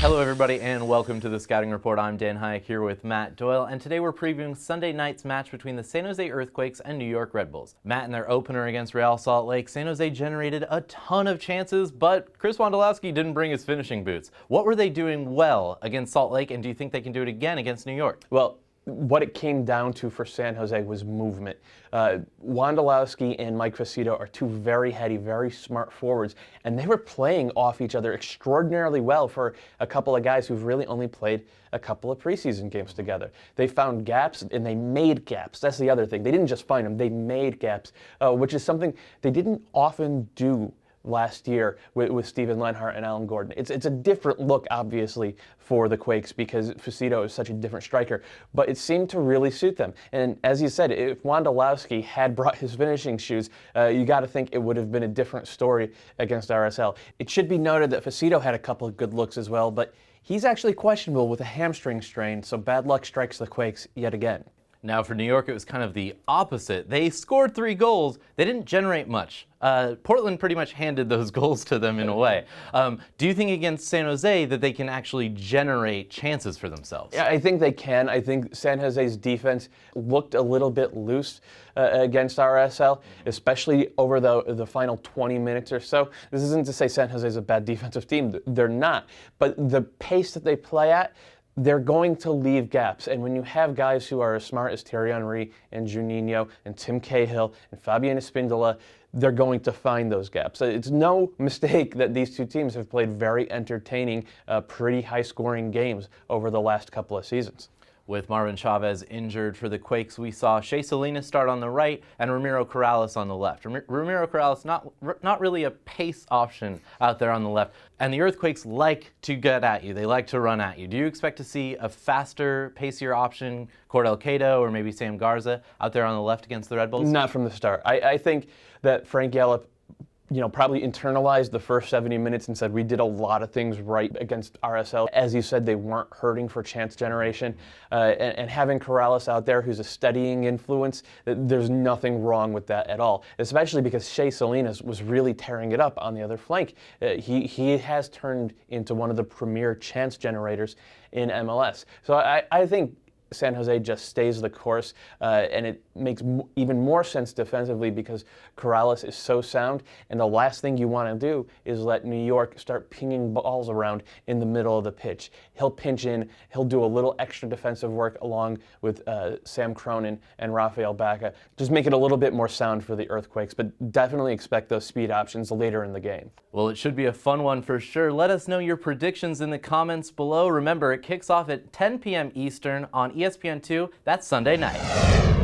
Hello everybody and welcome to the Scouting Report. I'm Dan Hayek here with Matt Doyle, and today we're previewing Sunday night's match between the San Jose Earthquakes and New York Red Bulls. Matt, in their opener against Real Salt Lake, San Jose generated a ton of chances, but Chris Wondolowski didn't bring his finishing boots. What were they doing well against Salt Lake, and do you think they can do it again against New York? Well, what it came down to for San Jose was movement. Wondolowski and Mike Fucito are two very heady, very smart forwards, and they were playing off each other extraordinarily well for a couple of guys who've really only played a couple of preseason games together. They found gaps, and they made gaps. That's the other thing. They didn't just find them, they made gaps, which is something they didn't often do last year with Steven Lenhart and Alan Gordon. It's a different look, obviously, for the Quakes because Fucito is such a different striker, but it seemed to really suit them. And as you said, if Wondolowski had brought his finishing shoes, you got to think it would have been a different story against RSL. It should be noted that Fucito had a couple of good looks as well, but he's actually questionable with a hamstring strain, so bad luck strikes the Quakes yet again. Now for New York, it was kind of the opposite. They scored 3 goals. They didn't generate much. Portland pretty much handed those goals to them in a way. Do you think against San Jose that they can actually generate chances for themselves? Yeah, I think they can. I think San Jose's defense looked a little bit loose against RSL, especially over the final 20 minutes or so. This isn't to say San Jose's a bad defensive team. They're not. But the pace that they play at, they're going to leave gaps. And when you have guys who are as smart as Thierry Henry and Juninho and Tim Cahill and Fabian Espindola, they're going to find those gaps. It's no mistake that these two teams have played very entertaining, pretty high-scoring games over the last couple of seasons. With Marvin Chavez injured for the Quakes, we saw Shea Salinas start on the right and Ramiro Corrales on the left. Ramiro Corrales, not really a pace option out there on the left. And the Earthquakes like to get at you. They like to run at you. Do you expect to see a faster, pacier option, Cordell Cato or maybe Sam Garza out there on the left against the Red Bulls? Not from the start. I think that Frank Yallop probably internalized the first 70 minutes and said, we did a lot of things right against RSL. As you said, they weren't hurting for chance generation. And having Corrales out there, who's a steadying influence, there's nothing wrong with that at all, especially because Shea Salinas was really tearing it up on the other flank. He has turned into one of the premier chance generators in MLS. So I think San Jose just stays the course, and it makes even more sense defensively because Corrales is so sound, and the last thing you want to do is let New York start pinging balls around in the middle of the pitch. He'll pinch in, he'll do a little extra defensive work along with Sam Cronin and Rafael Baca. Just make it a little bit more sound for the Earthquakes, but definitely expect those speed options later in the game. Well, it should be a fun one for sure. Let us know your predictions in the comments below. Remember, it kicks off at 10 p.m. Eastern on ESPN2. That's Sunday night.